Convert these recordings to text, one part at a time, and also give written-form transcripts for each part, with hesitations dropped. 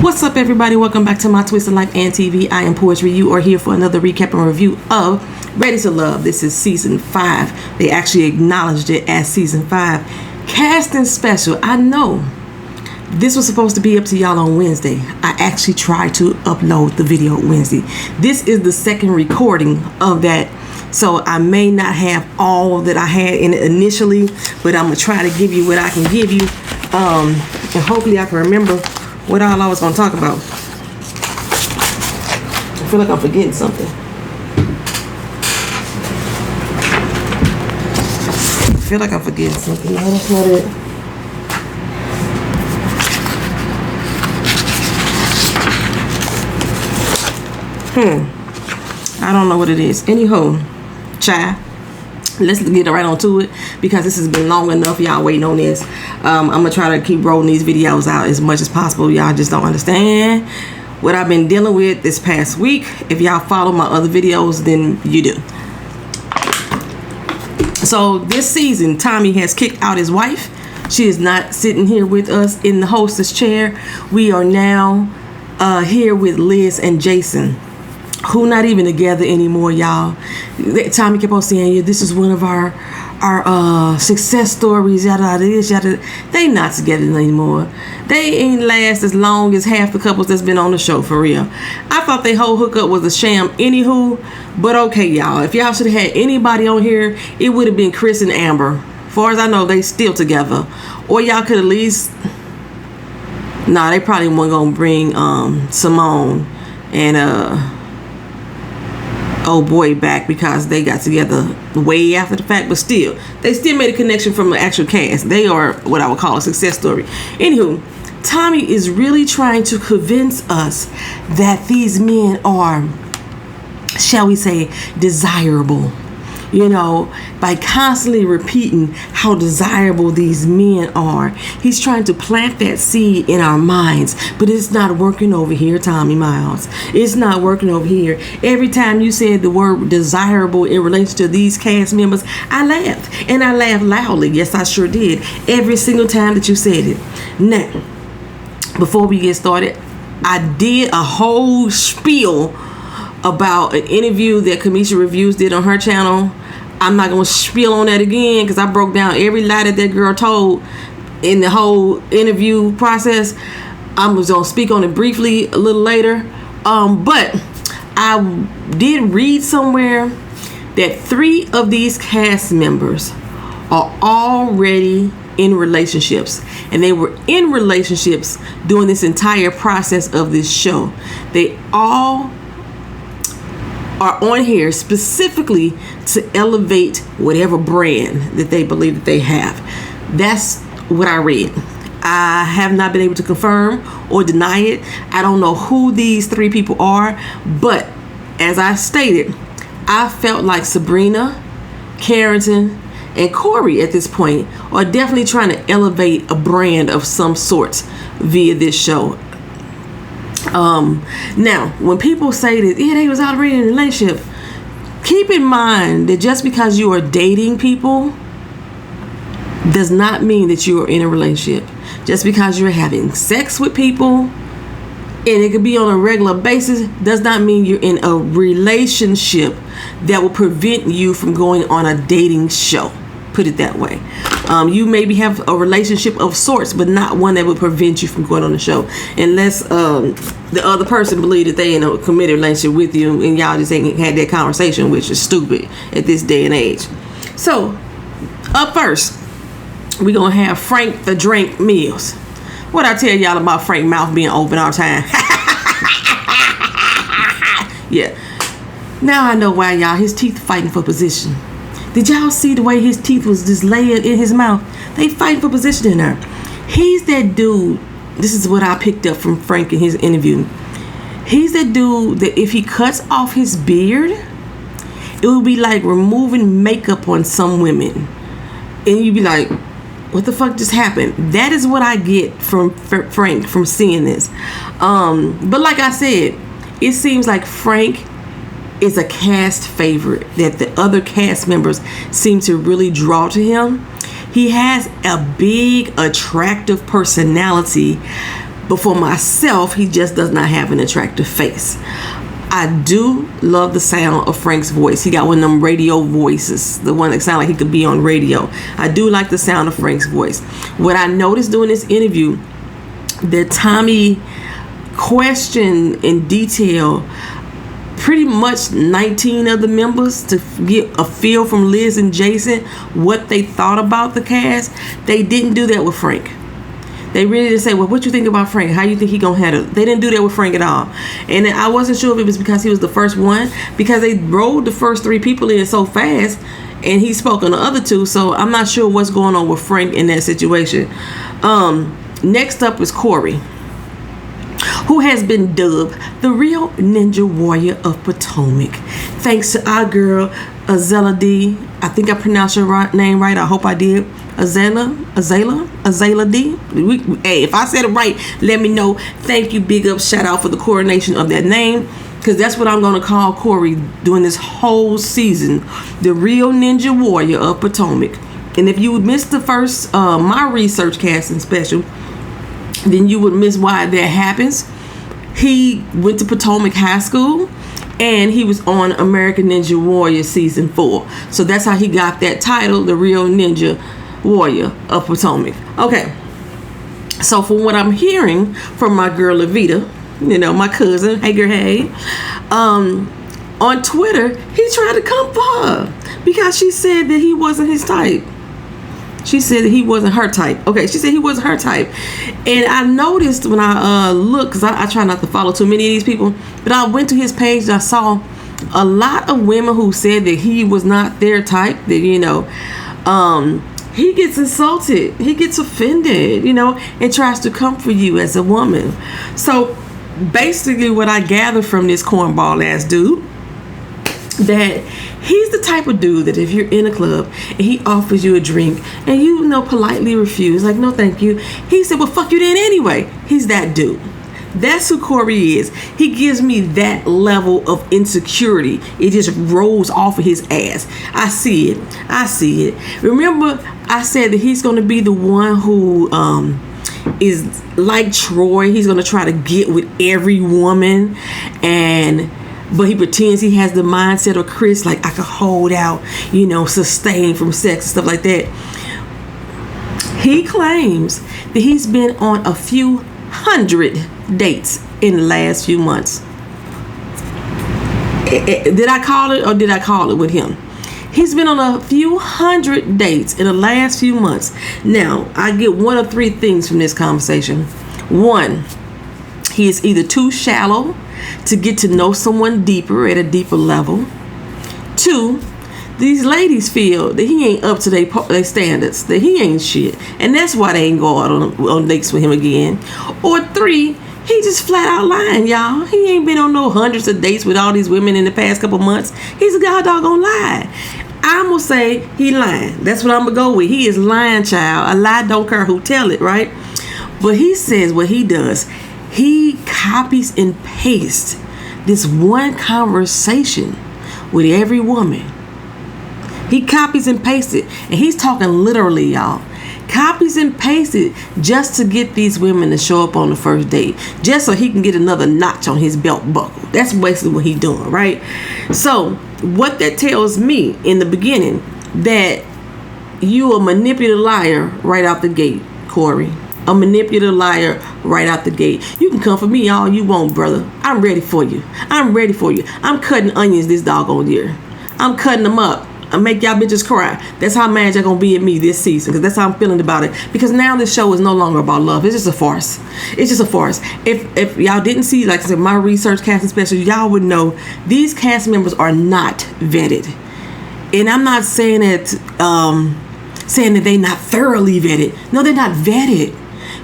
What's up, everybody? Welcome back to my Twist of Life and TV. I am Poetry. You are here for another recap and review of Ready to Love. This is season 5. They actually acknowledged it as season 5. Casting special. I know this was supposed to be up to y'all on Wednesday. I actually tried to upload the video Wednesday. This is the second recording of that, so I may not have all that I had in it initially, but I'm gonna try to give you what I can give you, and hopefully I can remember what all I was going to talk about. I feel like I'm forgetting something. No, that's not it. I don't know what it is. Anyhow, child, let's get right on to it, because this has been long enough. Y'all waiting on this. I'm gonna try to keep rolling these videos out as much as possible. Y'all just don't understand what I've been dealing with this past week. If y'all follow my other videos, then you do. So this season, Tommy has kicked out his wife. She is not sitting here with us in the hostess chair. We are now here with Liz and Jason, who not even together anymore, y'all. Tommy kept on saying, yeah, this is one of our success stories, yada this, yada. They not together anymore. They ain't last as long as half the couples that's been on the show, for real. I thought their whole hookup was a sham anywho, but okay, y'all. If y'all should have had anybody on here, it would have been Chris and Amber. As far as I know, they still together. Or y'all could at least... Nah, they probably weren't gonna bring Simone and old boy back, because they got together way after the fact, but still they still made a connection from the actual cast. They are what I would call a success story. Anywho, Tommy is really trying to convince us that these men are, shall we say, desirable, you know, by constantly repeating how desirable these men are. He's trying to plant that seed in our minds, but it's not working over here, Tommy Miles. It's not working over here. Every time you said the word desirable in relation to these cast members, I laughed, and I laughed loudly. Yes, I sure did. Every single time that you said it. Now, before we get started, I did a whole spiel about an interview that Kamisha Reviews did on her channel. I'm not going to spiel on that again, because I broke down every lie that girl told in the whole interview process. I'm going to speak on it briefly a little later. But I did read somewhere that 3 of these cast members are already in relationships, and they were in relationships during this entire process of this show. They all are on here specifically to elevate whatever brand that they believe that they have. That's what I read. I have not been able to confirm or deny it. I don't know who these 3 people are, but as I stated, I felt like Sabrina, Carrington, and Corey at this point are definitely trying to elevate a brand of some sort via this show. Now, when people say that, yeah, they was already in a relationship, keep in mind that just because you are dating people does not mean that you are in a relationship. Just because you're having sex with people, and it could be on a regular basis, does not mean you're in a relationship that will prevent you from going on a dating show. Put it that way. You maybe have a relationship of sorts, but not one that would prevent you from going on the show, unless the other person believe that they in a committed relationship with you, and y'all just ain't had that conversation, which is stupid at this day and age. So, up first, we gonna have Frank the Drink Mills. What I tell y'all about Frank mouth being open all the time? Yeah. Now I know why, y'all. His teeth fighting for position. Did y'all see the way his teeth was just layered in his mouth? They fighting for position in there. He's that dude. This is what I picked up from Frank in his interview. He's that dude that if he cuts off his beard, it would be like removing makeup on some women. And you'd be like, what the fuck just happened? That is what I get from Frank from seeing this. But like I said, it seems like Frank is a cast favorite, that the other cast members seem to really draw to him. He has a big, attractive personality, But for myself, he just does not have an attractive face. I do love the sound of Frank's voice. He got one of them radio voices, the one that sounds like he could be on radio. I do like the sound of Frank's voice. What I noticed during this interview, that Tommy questioned in detail pretty much 19 of the members to get a feel from Liz and Jason what they thought about the cast. They didn't do that with Frank. They really didn't say, well, what you think about Frank? How you think he gonna handle it? They didn't do that with Frank at all. And I wasn't sure if it was because he was the first one, because they rolled the first 3 people in so fast and he spoke on the other 2. So I'm not sure what's going on with Frank in that situation. Next up is Corey, who has been dubbed the real Ninja Warrior of Potomac, thanks to our girl Azela D. I think I pronounced her name right. I hope I did. Azela D. Hey, if I said it right, let me know. Thank you. Big up, shout out for the coronation of that name, because that's what I'm going to call Corey during this whole season, the real Ninja Warrior of Potomac. And if you would miss the first my research casting special, then you would miss why that happens. He went to Potomac High School and he was on American Ninja Warrior season 4. So that's how he got that title, the real Ninja Warrior of Potomac. Okay. So from what I'm hearing from my girl Levita, you know, my cousin, hey girl, hey, on Twitter, he tried to come for her because she said that he wasn't his type. She said that he wasn't her type. Okay, she said he wasn't her type. And I noticed when I looked, because I try not to follow too many of these people, but I went to his page and I saw a lot of women who said that he was not their type, that, you know, he gets insulted, he gets offended, you know, and tries to come for you as a woman. So basically what I gathered from this cornball ass dude, that he's the type of dude that if you're in a club and he offers you a drink and you know politely refuse, like no thank you, he said, well fuck you then anyway. He's that dude. That's who Corey is. He gives me that level of insecurity. It just rolls off of his ass. I see it. Remember I said that he's going to be the one who is like Troy. He's going to try to get with every woman, but he pretends he has the mindset of Chris, like I could hold out, you know, sustain from sex and stuff like that. He claims that he's been on a few hundred dates in the last few months. Did I call it, or did I call it with him? He's been on a few hundred dates in the last few months. Now, I get one of 3 things from this conversation. 1, he is either too shallow to get to know someone deeper at a deeper level. 2, these ladies feel that he ain't up to their standards, that he ain't shit, and that's why they ain't go out on dates with him again. Or 3, he just flat out lying, y'all. He ain't been on no hundreds of dates with all these women in the past couple months. He's a god doggone lie. I'm gonna say he lying. That's what I'm gonna go with. He is lying, child. A lie don't care who tell it, right? But he says what he does, he copies and pastes this one conversation with every woman. He copies and pastes it, and he's talking literally, y'all. Copies and pastes it just to get these women to show up on the first date, just so he can get another notch on his belt buckle. That's basically what he's doing, right? So what that tells me in the beginning, that you a manipulative liar right out the gate, Corey. A manipulative liar right out the gate. You can come for me all you want, brother. I'm ready for you. I'm cutting onions this doggone year. I'm cutting them up. I make y'all bitches cry. That's how mad y'all gonna be at me this season, because that's how I'm feeling about it. Because now this show is no longer about love. It's just a farce. It's just a farce. If y'all didn't see, like I said, my research casting special, y'all would know these cast members are not vetted. And I'm not saying that they not thoroughly vetted. No, they're not vetted.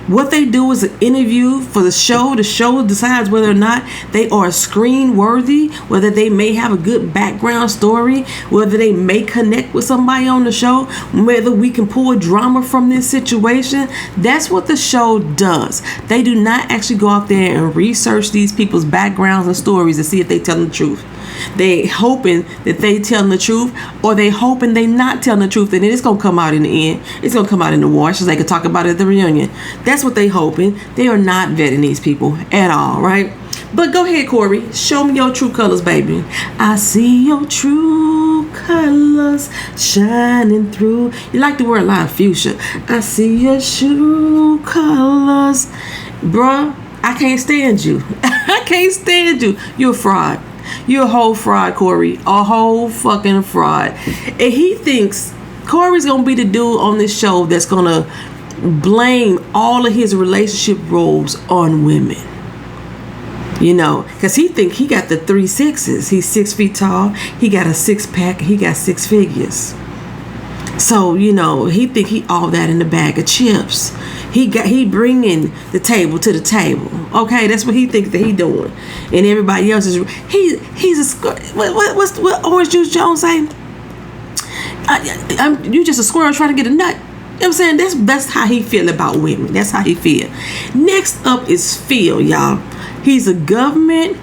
What they do is an interview for the show. The show decides whether or not they are screen worthy, whether they may have a good background story, whether they may connect with somebody on the show, whether we can pull drama from this situation. That's what the show does. They do not actually go out there and research these people's backgrounds and stories to see if they tell the truth. They hoping that they telling the truth, or they hoping they not telling the truth, and then it's gonna come out in the end. It's gonna come out in the wash, so they can talk about it at the reunion. That's what they hoping. They are not vetting these people at all, right? But go ahead, Corey. Show me your true colors, baby. I see your true colors shining through. You like to wear a lot of fuchsia. I see your true colors. Bruh, I can't stand you. I can't stand you. You're a fraud. You're a whole fraud, Corey. A whole fucking fraud. And he thinks Corey's going to be the dude on this show that's going to blame all of his relationship roles on women. You know, because he think he got the 3 6s. He's 6 feet tall. He got a 6-pack. He got 6 figures. So, you know, he think he all that in the bag of chips. He bringing the table to the table. Okay, that's what he thinks that he doing. And everybody else is he's a what Orange Juice Jones say? You just a squirrel trying to get a nut. You know what I'm saying? That's how he feel about women. That's how he feel. Next up is Phil, y'all. He's a government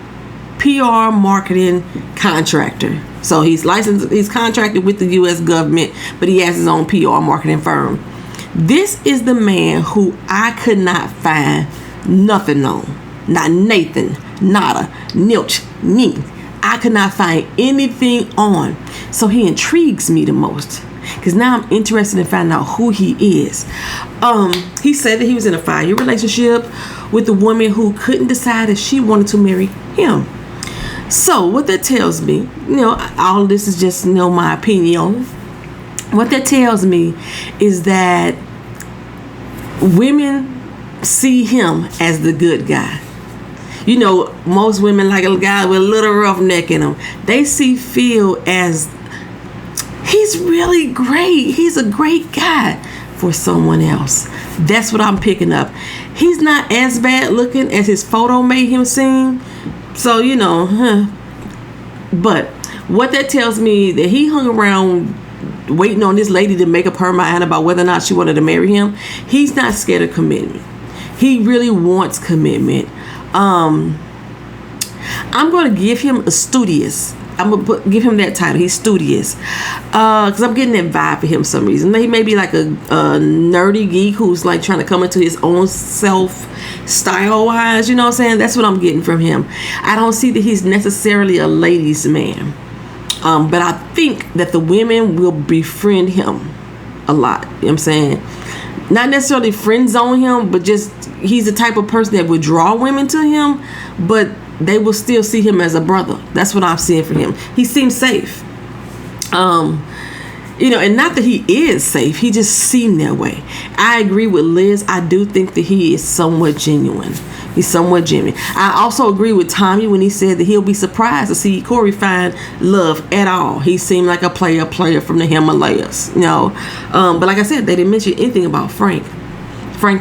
PR marketing contractor. So he's licensed, he's contracted with the U.S. government, but he has his own PR marketing firm. This is the man who I could not find nothing on. Not Nathan, nada, nilch, me. I could not find anything on. So he intrigues me the most, because now I'm interested in finding out who he is. He said that he was in a 5-year relationship with a woman who couldn't decide if she wanted to marry him. So what that tells me, you know, all of this is just, you know, my opinion. What that tells me is that women see him as the good guy. You know, most women like a guy with a little roughneck in him. They see Phil as he's really great. He's a great guy for someone else. That's what I'm picking up. He's not as bad looking as his photo made him seem. So, you know, but what that tells me that he hung around waiting on this lady to make up her mind about whether or not she wanted to marry him. He's not scared of commitment. He really wants commitment. I'm going to give him a studious. I'm going to give him that title. He's studious. Because I'm getting that vibe for him for some reason. He may be like a nerdy geek who's like trying to come into his own self style-wise. You know what I'm saying? That's what I'm getting from him. I don't see that he's necessarily a ladies' man. But I think that the women will befriend him a lot. You know what I'm saying? Not necessarily friend zone him, but just he's the type of person that would draw women to him, but they will still see him as a brother. That's what I'm seeing for him. He seems safe. You know, and not that he is safe. He just seemed that way. I agree with Liz. I do think that he is somewhat genuine. He's somewhat genuine. I also agree with Tommy when he said that he'll be surprised to see Corey find love at all. He seemed like a player from the Himalayas, you know. But like I said, they didn't mention anything about Frank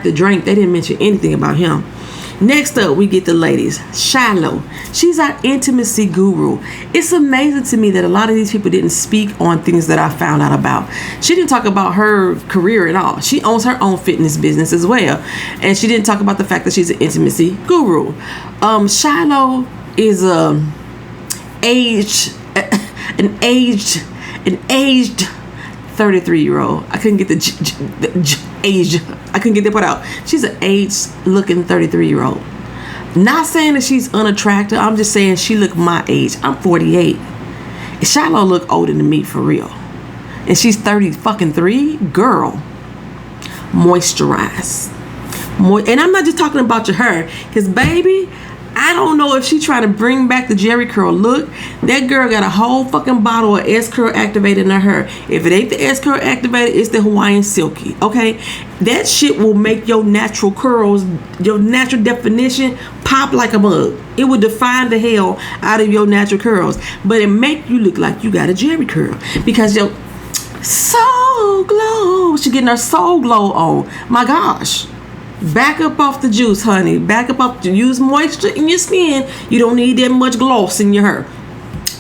the Drink. They didn't mention anything about him. Next up, we get the ladies. Shiloh. She's our intimacy guru. It's amazing to me that a lot of these people didn't speak on things that I found out about. She didn't talk about her career at all. She owns her own fitness business as well. And she didn't talk about the fact that she's an intimacy guru. Shiloh is an aged 33-year-old. I couldn't get the age. I couldn't get that part out. She's an aged looking 33-year-old. Not saying that she's unattractive. I'm just saying she look my age. I'm 48. And Shiloh look older than me for real. And she's 33. Girl, moisturize. And I'm not just talking about your hair, because baby, I don't know if she trying to bring back the Jerry curl look. That girl got a whole fucking bottle of S curl activated in her hair. If it ain't the S curl activated, it's the Hawaiian silky. Okay, that shit will make your natural curls, your natural definition, pop like a mug. It will define the hell out of your natural curls, but it make you look like you got a Jerry curl, because your soul glow. She getting her soul glow on. My gosh. Back up off the juice, honey. Back up off to use moisture in your skin. You don't need that much gloss in your hair.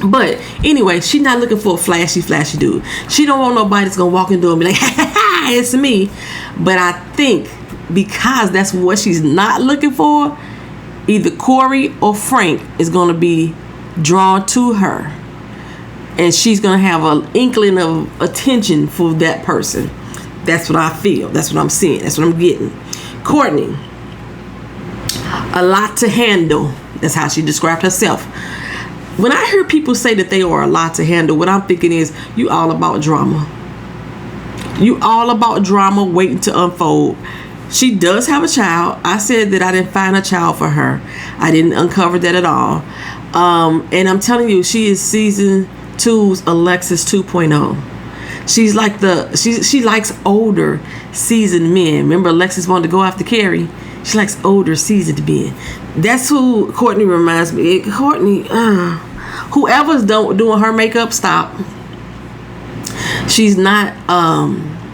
But anyway, she's not looking for a flashy dude. She don't want nobody that's gonna walk into and be like, ha, it's me. But I think because that's what she's not looking for, either Corey or Frank is gonna be drawn to her, and she's gonna have an inkling of attention for that person. That's what I feel. That's what I'm seeing. That's what I'm getting. Courtney, a lot to handle. That's how she described herself. When I hear people say that they are a lot to handle, what I'm thinking is, you all about drama. You all about drama waiting to unfold. She does have a child. I said that I didn't find a child for her. I didn't uncover that at all. And I'm telling you, she is season 2's Alexis 2.0. She's like she likes older seasoned men. Remember, Alexis wanted to go after Carrie. She likes older seasoned men. That's who Courtney reminds me. Courtney, whoever's doing her makeup, stop. She's not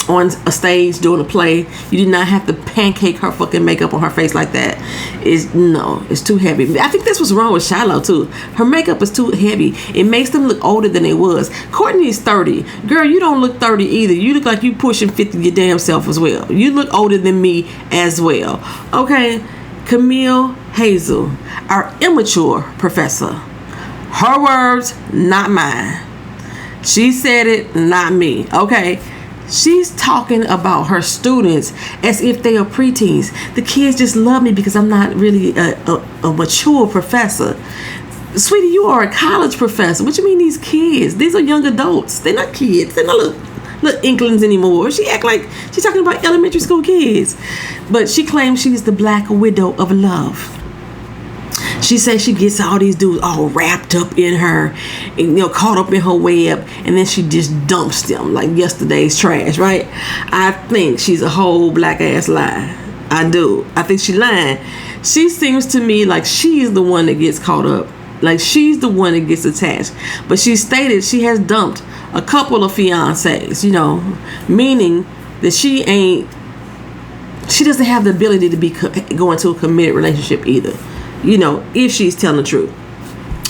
on a stage doing a play. You did not have to pancake her fucking makeup on her face like that. It's too heavy. I think that's what's wrong with Shiloh too. Her makeup is too heavy. It makes them look older than they was. Courtney is 30. Girl, you don't look 30 either. You look like you pushing 50 your damn self as well. You look older than me as well. Okay, Camille Hazel, our immature professor. Her words, not mine. She said it, not me. Okay. She's talking about her students as if they are preteens. The kids just love me because I'm not really a mature professor. Sweetie, you are a college professor. What you mean these kids? These are young adults. They're not kids. They're not little inklings anymore. She act like she's talking about elementary school kids. But she claims she's the black widow of love. She says she gets all these dudes all wrapped up in her, and, caught up in her web, and then she just dumps them like yesterday's trash, right? I think she's a whole black ass lie. I do. I think she's lying. She seems to me like she's the one that gets caught up. Like she's the one that gets attached. But she stated she has dumped a couple of fiancés, meaning that she doesn't have the ability to go into a committed relationship either. If she's telling the truth.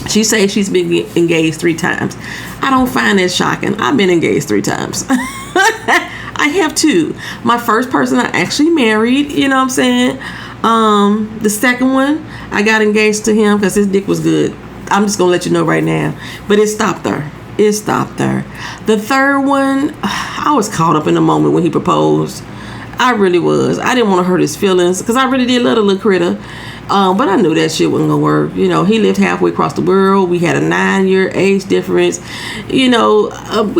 She says she's been engaged 3 times. I don't find that shocking. I've been engaged 3 times. I have 2. My first person I actually married, you know what I'm saying? The second one, I got engaged to him because his dick was good. I'm just going to let you know right now. But it stopped there. The third one, I was caught up in the moment when he proposed. I really was. I didn't want to hurt his feelings because I really did love the little critter. But I knew that shit wasn't gonna work. He lived halfway across the world. We had a 9-year age difference. We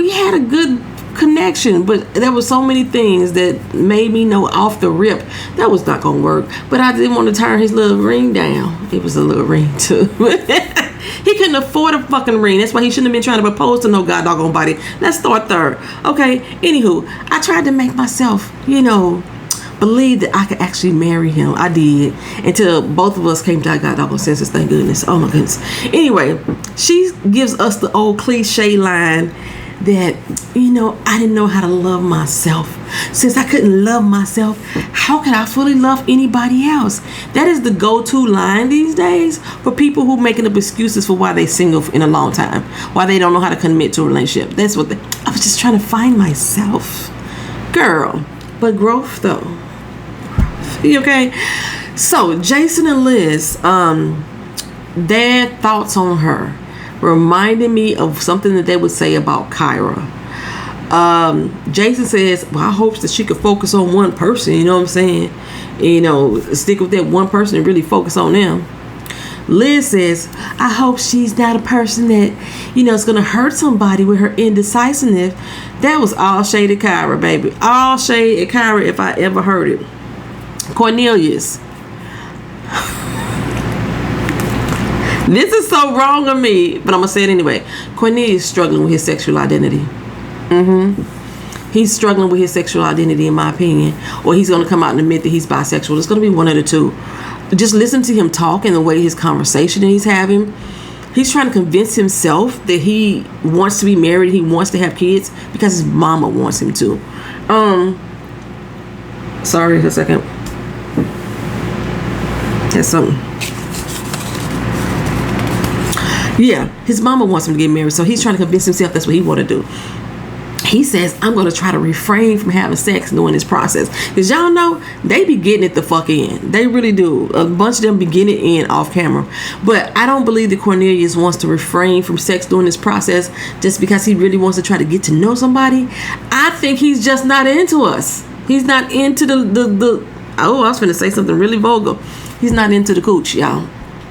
had a good connection, but there were so many things that made me know off the rip that was not gonna work. But I didn't want to turn his little ring down. It was a little ring too. He couldn't afford a fucking ring. That's why he shouldn't have been trying to propose to no god doggone body. Let's start there. Okay. Anywho, I tried to make myself, believe that I could actually marry him. I did, until both of us came to our god doggone senses. Thank goodness. Oh my goodness. Anyway, she gives us the old cliche line that I didn't know how to love myself. Since I couldn't love myself, how could I fully love anybody else? That is the go-to line these days for people who making up excuses for why they single in a long time, why they don't know how to commit to a relationship. That's what I was just trying to find myself, girl. But growth though. Okay, so Jason and Liz, their thoughts on her reminded me of something that they would say about Kyra. Jason says, well, I hope that she could focus on one person, you know what I'm saying? Stick with that one person and really focus on them. Liz says, I hope she's not a person that, is going to hurt somebody with her indecisiveness. That was all shade at Kyra, baby. All shade at Kyra if I ever heard it. Cornelius. This is so wrong of me, but I'm going to say it anyway. Cornelius is struggling with his sexual identity. He's struggling with his sexual identity, in my opinion. Or he's going to come out and admit that he's bisexual. It's going to be one of the two. Just listen to him talk and the way his conversation that he's having. He's trying to convince himself that he wants to be married. He wants to have kids because his mama wants him to. Sorry, a second. That's something. Yeah, his mama wants him to get married, so he's trying to convince himself that's what he want to do. he says, I'm going to try to refrain from having sex during this process. Because y'all know, they be getting it the fuck in. They really do. A bunch of them be getting it in off camera. But I don't believe that Cornelius wants to refrain from sex during this process just because he really wants to try to get to know somebody. I think he's just not into us. He's not into the oh, I was finna say something really vulgar. He's not into the cooch, y'all.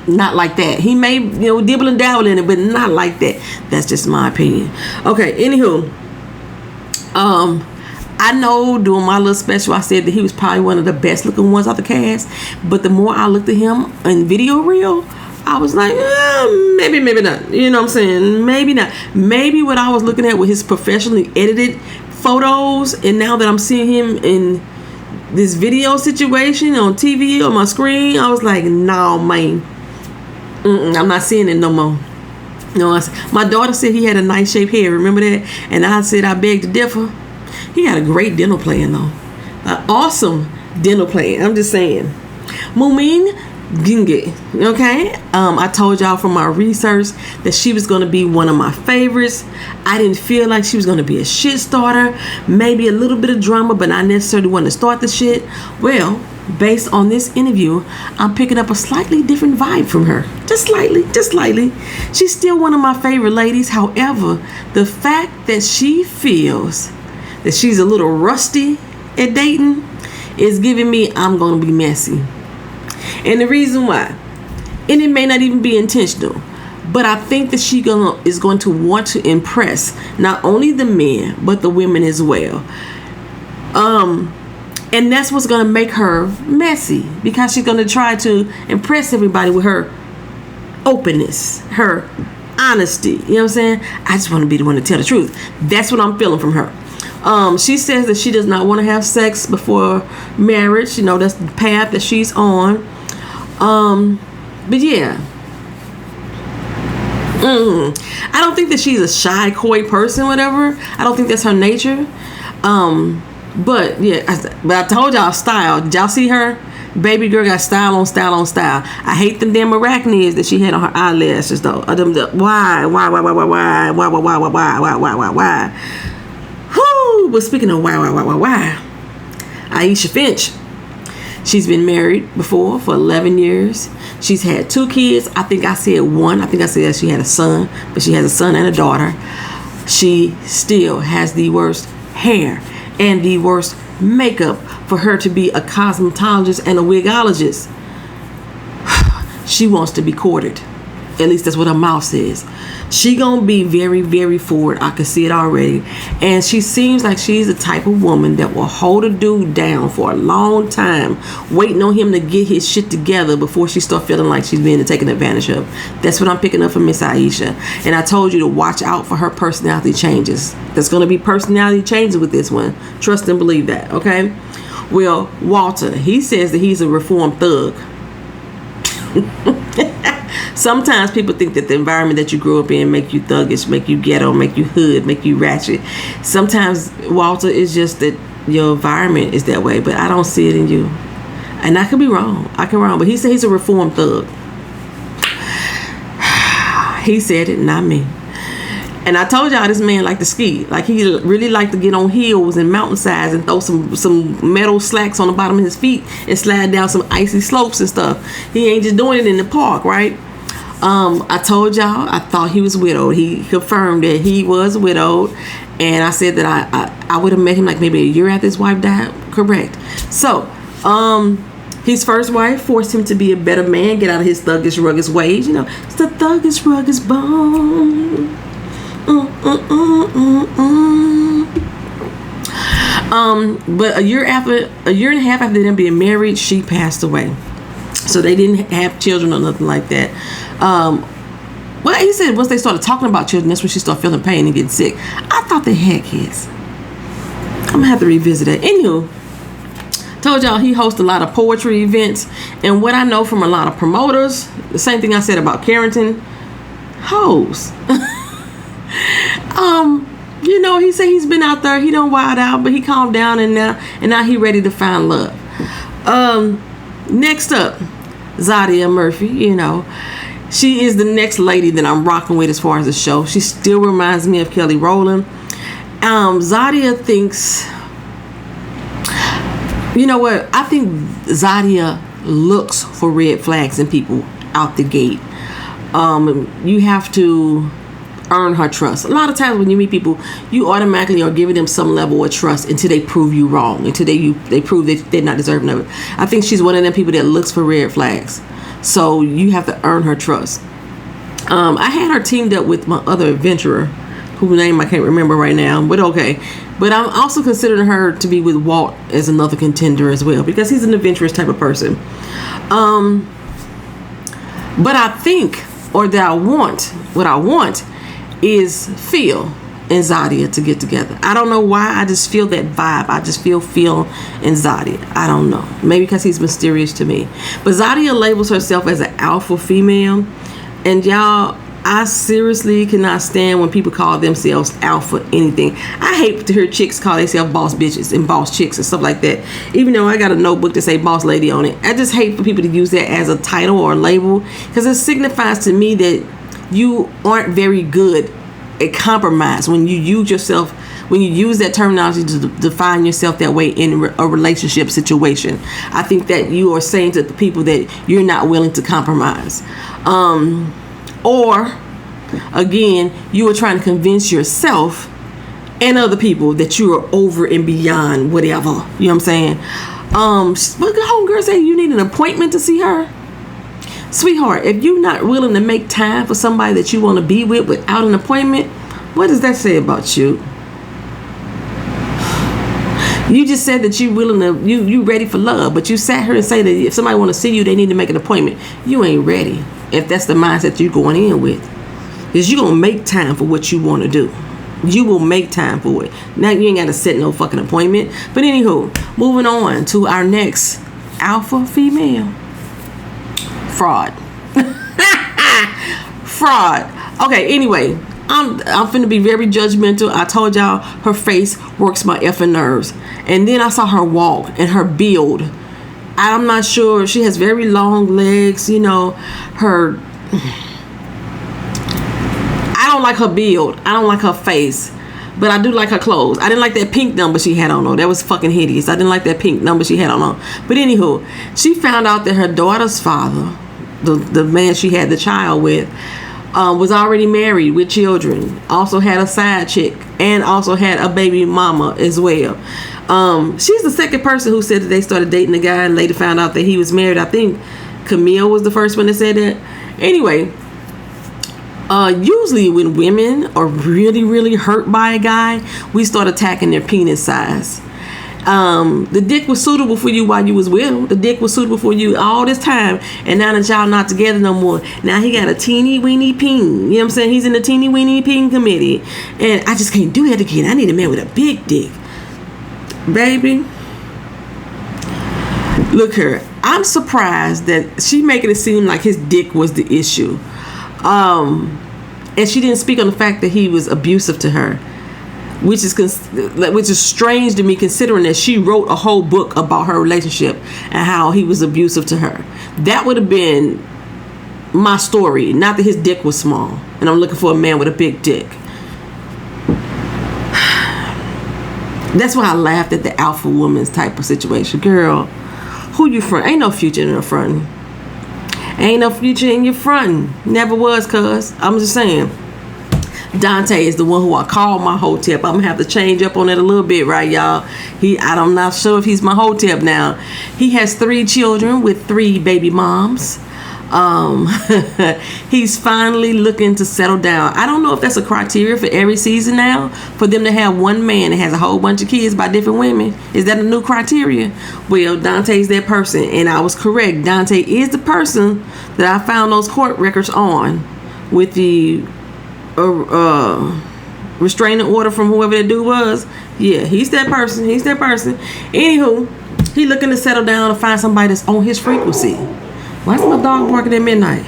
Not like that. He may, dibble and dabble in it, but not like that. That's just my opinion. Okay, anywho. I know during my little special I said that he was probably one of the best looking ones out the cast, but the more I looked at him in video reel, I was like, maybe not. You know what I'm saying? Maybe not. Maybe what I was looking at with his professionally edited photos, and now that I'm seeing him in this video situation on TV on my screen, I was like, no, man. I'm not seeing it no more. No, my daughter said he had a nice shaped head. Remember that? And I said I beg to differ. He had a great dental plan though. An awesome dental plan. I'm just saying. Mumin Ginge. Okay? I told y'all from my research that she was going to be one of my favorites. I didn't feel like she was going to be a shit starter. Maybe a little bit of drama, but not necessarily want to start the shit. Well, based on this interview, I'm picking up a slightly different vibe from her. Just slightly. She's still one of my favorite ladies. However, the fact that she feels that she's a little rusty at dating is giving me I'm going to be messy. And the reason why, and it may not even be intentional, but I think that she is going to want to impress not only the men, but the women as well. And that's what's going to make her messy, because she's going to try to impress everybody with her openness, her honesty. You know what I'm saying? I just want to be the one to tell the truth. That's what I'm feeling from her. She says that she does not want to have sex before marriage. That's the path that she's on. But yeah. I don't think that she's a shy, coy person, whatever. I don't think that's her nature. But yeah, I told y'all style. Did y'all see her? Baby girl got style on style on style. I hate them damn arachnids that she had on her eyelashes though. Why? Whoo! But speaking of why? Aisha Finch. She's been married before for 11 years. She's had 2 kids. I think I said one. I think I said she had a son, but she has a son and a daughter. She still has the worst hair and the worst makeup for her to be a cosmetologist and a wigologist. She wants to be courted. At least that's what her mouth says. She gonna be very, very forward. I can see it already. And she seems like she's the type of woman that will hold a dude down for a long time, waiting on him to get his shit together before she start feeling like she's being taken advantage of. That's what I'm picking up from Miss Aisha. And I told you to watch out for her personality changes. There's gonna be personality changes with this one. Trust and believe that, okay? Well, Walter, he says that he's a reformed thug. Sometimes people think that the environment that you grew up in make you thuggish, make you ghetto, make you hood, make you ratchet. Sometimes, Walter, is just that your environment is that way, but I don't see it in you. And I could be wrong. But he said he's a reformed thug. He said it, not me. And I told y'all this man liked to ski. Like, he really liked to get on hills and mountainsides and throw some metal slacks on the bottom of his feet and slide down some icy slopes and stuff. He ain't just doing it in the park, right? I told y'all I thought he was widowed. He confirmed that he was widowed. And I said that I would have met him like maybe a year after his wife died. Correct. So, his first wife forced him to be a better man, get out of his thuggish, rugged ways. It's the thuggish, rugged bone. But a year and a half after them being married, she passed away. So they didn't have children or nothing like that. Well, he said once they started talking about children, that's when she started feeling pain and getting sick. I thought they had kids. I'm gonna have to revisit that. Anywho, told y'all he hosts a lot of poetry events, and what I know from a lot of promoters, the same thing I said about Carrington, hoes. He said he's been out there, he done wild out, but he calmed down, and now he ready to find love. Next up, Zodia Murphy. She is the next lady that I'm rocking with as far as the show. She still reminds me of Kelly Rowland. Zodia thinks, you know what? I think Zodia looks for red flags in people out the gate. You have to earn her trust. A lot of times when you meet people, you automatically are giving them some level of trust until they prove you wrong, until they prove that they're not deserving of it. I think she's one of them people that looks for red flags. So you have to earn her trust. I had her teamed up with my other adventurer, whose name I can't remember right now, but okay. But I'm also considering her to be with Walt as another contender as well, because he's an adventurous type of person. But I think, or that I want, what I want is Phil and Zodia to get together. I don't know why. I just feel that vibe. I just feel Phil and Zodia. I don't know. Maybe because he's mysterious to me. But Zodia labels herself as an alpha female. And y'all, I seriously cannot stand when people call themselves alpha anything. I hate to hear chicks call themselves boss bitches and boss chicks and stuff like that. Even though I got a notebook to say boss lady on it. I just hate for people to use that as a title or a label, because it signifies to me that you aren't very good at compromise when you use that terminology to define yourself that way in a relationship situation. I think that you are saying to the people that you're not willing to compromise. Or again, you are trying to convince yourself and other people that you are over and beyond whatever. You know what I'm saying? But the homegirl say you need an appointment to see her. Sweetheart, if you're not willing to make time for somebody that you want to be with without an appointment, what does that say about you? You just said that you willing to, you ready for love, but you sat here and say that if somebody want to see you, they need to make an appointment. You ain't ready if that's the mindset you're going in with. Because you're going to make time for what you want to do. You will make time for it. Now you ain't got to set no fucking appointment. But anywho, moving on to our next alpha female. Fraud. Fraud. Okay, anyway, I'm finna be very judgmental. I told y'all her face works my effing nerves. And then I saw her walk and her build. I'm not sure. She has very long legs, you know. I don't like her build. I don't like her face. But I do like her clothes. I didn't like that pink number she had on though. That was fucking hideous. I didn't like that pink number she had on. But anywho, she found out that her daughter's father, the man she had the child with, was already married with children. Also had a side chick and also had a baby mama as well. She's the second person who said that they started dating the guy and later found out that he was married. I think Camille was the first one that said that. Anyway, usually when women are really, really hurt by a guy, we start attacking their penis size. The dick was suitable for you while you was with him. The dick was suitable for you all this time, and now that y'all not together no more, now he got a teeny weeny peen. You know what I'm saying? He's in the teeny weeny peen committee, and I just can't do that again. I need a man with a big dick. Baby, look here. I'm surprised that she making it seem like his dick was the issue. And she didn't speak on the fact that he was abusive to her, which is strange to me, considering that she wrote a whole book about her relationship and how he was abusive to her. That would have been my story, not that his dick was small and I'm looking for a man with a big dick. That's why I laughed at the alpha woman's type of situation. Girl, who you front? Ain't no future in your front. Ain't no future in your front. Never was, cuz. I'm just saying. Dante is the one who I call my hotep. I'm gonna have to change up on it a little bit, right, y'all? I'm not sure if he's my hotep now. He has 3 children with 3 baby moms. He's finally looking to settle down. I don't know if that's a criteria for every season now, for them to have one man that has a whole bunch of kids by different women. Is that a new criteria? Well, Dante's that person, and I was correct. Dante is the person that I found those court records on with the restraining order from whoever that dude was. Yeah, he's that person. Anywho, he looking to settle down and find somebody that's on his frequency. Why's my dog barking at midnight?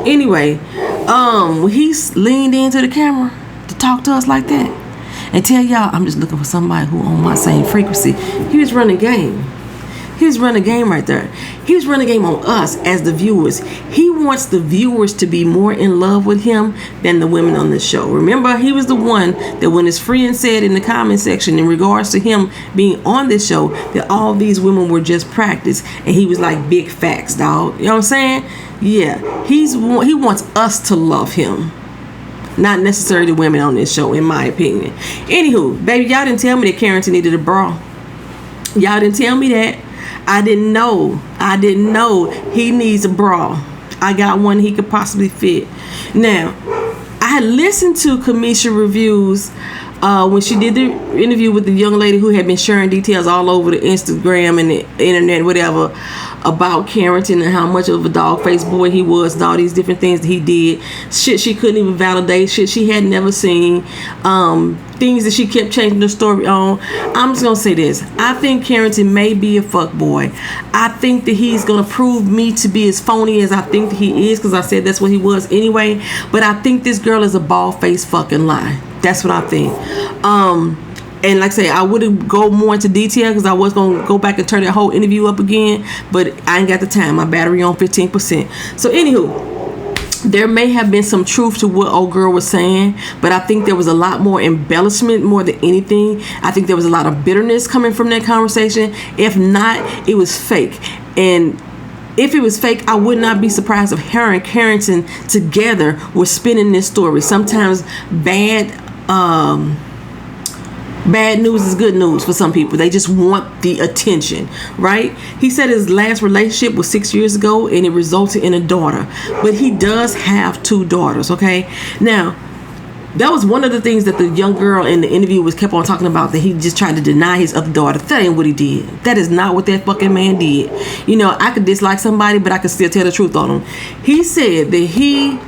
Anyway, when he leaned into the camera to talk to us like that and tell y'all, I'm just looking for somebody who on my same frequency, he was running game. He's running game right there. He's running game on us as the viewers. He wants the viewers to be more in love with him than the women on this show. Remember, he was the one that when his friend said in the comment section in regards to him being on this show that all these women were just practice, and he was like, big facts, dog. You know what I'm saying? Yeah, he wants us to love him, not necessarily the women on this show, in my opinion. Anywho, baby, y'all didn't tell me that Carrington needed a bra. Y'all didn't tell me that. I didn't know he needs a bra. I got one he could possibly fit. Now, I had listened to Kamisha reviews when she did the interview with the young lady who had been sharing details all over the Instagram and the internet, whatever, about Carrington and how much of a dog-faced boy he was and all these different things that he did. Shit she couldn't even validate, shit she had never seen, things that she kept changing the story on. I'm just gonna say this. I think Carrington may be a fuck boy. I think that he's gonna prove me to be as phony as I think that he is, because I said that's what he was anyway. But I think this girl is a bald-faced fucking lie. That's what I think. And like I say, I wouldn't go more into detail because I was going to go back and turn that whole interview up again, but I ain't got the time. My battery on 15%. So anywho, there may have been some truth to what old girl was saying, but I think there was a lot more embellishment more than anything. I think there was a lot of bitterness coming from that conversation. If not, it was fake. And if it was fake, I would not be surprised if her and Carrington together were spinning this story. Sometimes bad news is good news for some people. They just want the attention, right? He said his last relationship was 6 years ago and it resulted in a daughter. But he does have 2 daughters, okay? Now, that was one of the things that the young girl in the interview was kept on talking about, that he just tried to deny his other daughter. That ain't what he did. That is not what that fucking man did. You know, I could dislike somebody, but I could still tell the truth on him. He said that he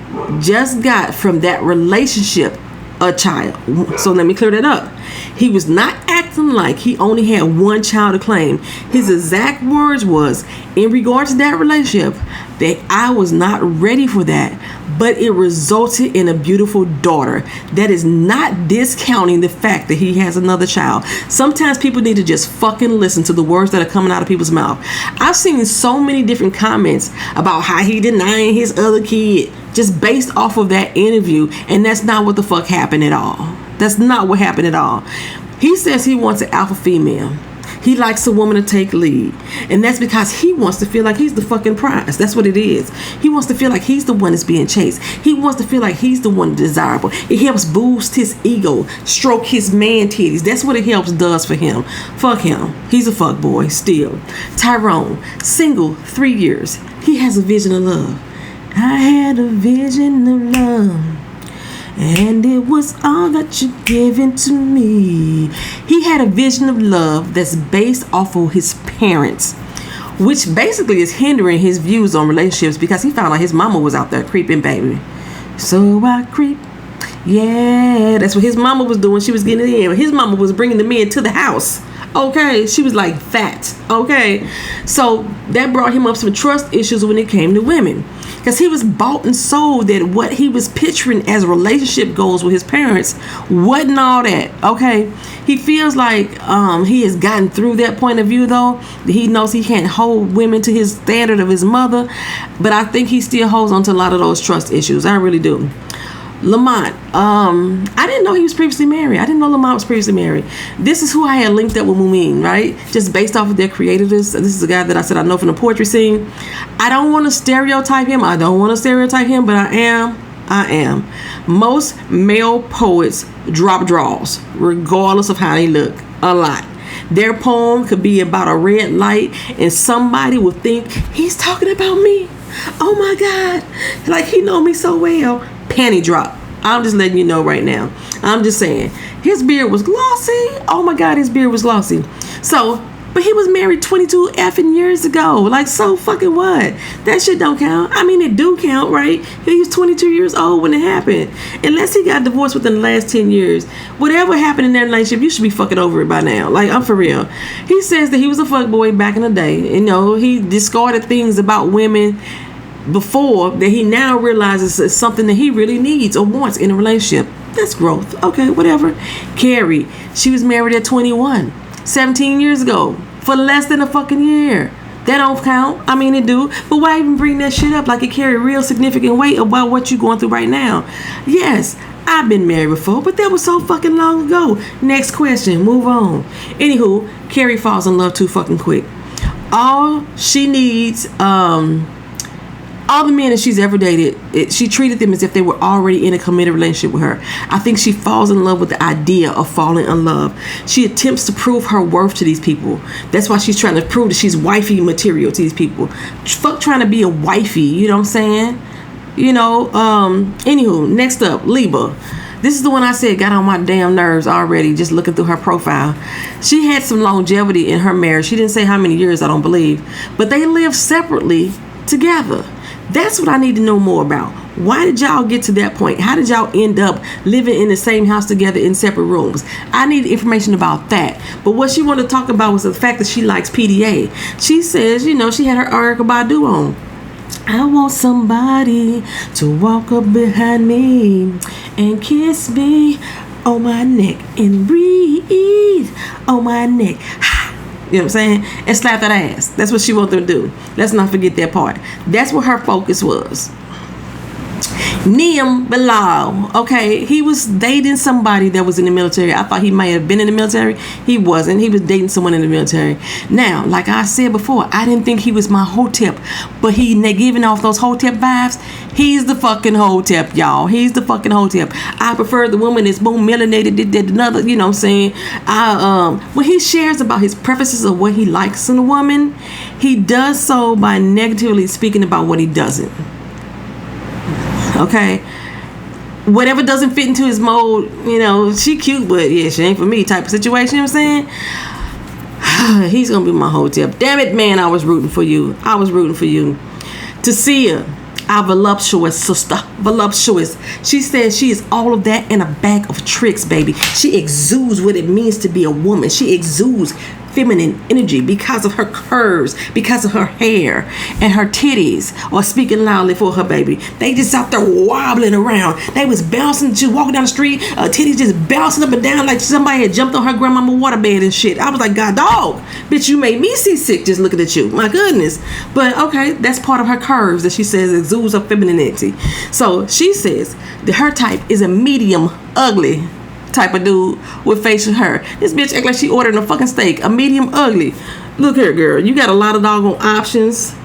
just got from that relationship a child. So let me clear that up. He was not acting like he only had one child to claim. His exact words was, in regards to that relationship, that I was not ready for that, but it resulted in a beautiful daughter. That is not discounting the fact that he has another child. Sometimes people need to just fucking listen to the words that are coming out of people's mouth. I've seen so many different comments about how he denying his other kid just based off of that interview, and that's not what the fuck happened at all. That's not what happened at all. He says he wants an alpha female. He likes a woman to take lead. And that's because he wants to feel like he's the fucking prize. That's what it is. He wants to feel like he's the one that's being chased. He wants to feel like he's the one desirable. It helps boost his ego, stroke his man titties. That's what it does for him. Fuck him. He's a fuck boy still. Tyrone, single, 3 years. He has a vision of love. I had a vision of love, and it was all that you're giving to me. He had a vision of love that's based off of his parents, which basically is hindering his views on relationships, because he found out his mama was out there creeping, baby. So I creep. Yeah, that's what his mama was doing. She was getting it in. His mama was bringing the men to the house. Okay, she was like fat. Okay, so that brought him up some trust issues when it came to women, because he was bought and sold that what he was picturing as relationship goals with his parents wasn't all that. Okay, he feels like he has gotten through that point of view, though. He knows he can't hold women to his standard of his mother, but I think he still holds on to a lot of those trust issues. I really do. Lamont, I didn't know he was previously married. I didn't know Lamont was previously married. This is who I had linked up with Mumin, right? Just based off of their creativeness. This is a guy that I said I know from the poetry scene. I don't want to stereotype him, but I am. Most male poets drop draws, regardless of how they look, a lot. Their poem could be about a red light, and somebody will think he's talking about me. Oh my God, like he know me so well. Panty drop. I'm just letting you know right now. I'm just saying. His beard was glossy. Oh my God, his beard was glossy. So, but he was married 22 effing years ago. Like, so fucking what? That shit don't count. I mean, it do count, right? He was 22 years old when it happened. Unless he got divorced within the last 10 years. Whatever happened in their relationship, you should be fucking over it by now. Like, I'm for real. He says that he was a fuckboy back in the day. You know, he discarded things about women before that he now realizes is something that he really needs or wants in a relationship. That's growth. Okay, whatever. Carrie, she was married at 21, 17 years ago. for less than a fucking year. That don't count. I mean, it do. But why even bring that shit up like it carry real significant weight about what you going through right now? Yes, I've been married before, but that was so fucking long ago. Next question. Move on. Anywho, Carrie falls in love too fucking quick. All she needs, all the men that she's ever dated, she treated them as if they were already in a committed relationship with her. I think she falls in love with the idea of falling in love. She attempts to prove her worth to these people. That's why she's trying to prove that she's wifey material to these people. Fuck trying to be a wifey, you know what I'm saying? You know, anywho, next up, Libra. This is the one I said got on my damn nerves already just looking through her profile. She had some longevity in her marriage. She didn't say how many years, I don't believe. But they lived separately together. That's what I need to know more about. Why did y'all get to that point? How did y'all end up living in the same house together in separate rooms? I need information about that. But what she wanted to talk about was the fact that she likes PDA. She says, you know, she had her Erykah Badu on. I want somebody to walk up behind me and kiss me on my neck and breathe on my neck. You know what I'm saying? And slap that ass. That's what she wanted to do. Let's not forget that part. That's what her focus was. Neem Bilal, okay, he was dating somebody that was in the military. I thought he might have been in the military. He wasn't. He was dating someone in the military. Now, like I said before, I didn't think he was my hotep, but he giving off those hotep vibes. He's the fucking hotep, y'all. He's the fucking hotep. I prefer the woman that's more melanated than another, you know what I'm saying? When he shares about his preferences of what he likes in a woman, he does so by negatively speaking about what he doesn't. Okay, whatever doesn't fit into his mold, you know, she cute, but yeah, she ain't for me type of situation, you know what I'm saying? He's gonna be my hotep. Damn it, man, I was rooting for you. I was rooting for you. To see her, our voluptuous sister, voluptuous. She says she is all of that and a bag of tricks, baby. She exudes what it means to be a woman. She exudes feminine energy because of her curves, because of her hair and her titties are speaking loudly for her, baby. They just out there wobbling around. They was bouncing, she walking down the street, titties just bouncing up and down like somebody had jumped on her grandmama waterbed and shit. I was like, God dog, bitch, you made me seasick just looking at you. My goodness. But okay, that's part of her curves that she says exudes her femininity. So she says that her type is a medium ugly type of dude with facial hair. This bitch act like she ordered a fucking steak, a medium ugly. Look here, girl, you got a lot of doggone options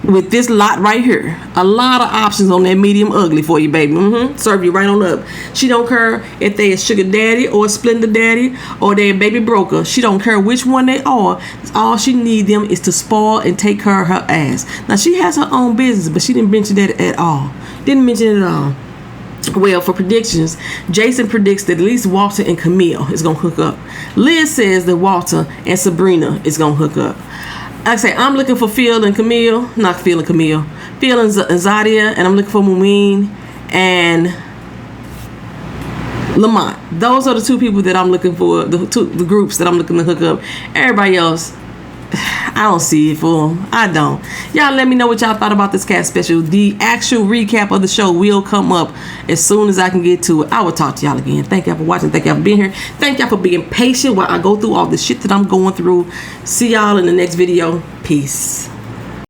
with this lot right here. A lot of options on that medium ugly for you, baby. Serve you right on up. She don't care if they a sugar daddy or a splendor daddy or they a baby broker. She don't care which one they are. All she need them is to spoil and take care of her ass. Now she has her own business, but she didn't mention that at all. Didn't mention it at all. Well, for predictions, Jason predicts that at least Walter and Camille is going to hook up. Liz says that Walter and Sabrina is going to hook up. I say I'm looking for Phil and Camille. Not Phil and Camille. Phil and Zodia. And I'm looking for Mumin and Lamont. Those are the two people that I'm looking for. The groups that I'm looking to hook up. Everybody else, I don't see it for them. I don't. Y'all let me know what y'all thought about this cast special. The actual recap of the show will come up as soon as I can get to it. I will talk to y'all again. Thank y'all for watching. Thank y'all for being here. Thank y'all for being patient while I go through all the shit that I'm going through. See y'all in the next video. Peace.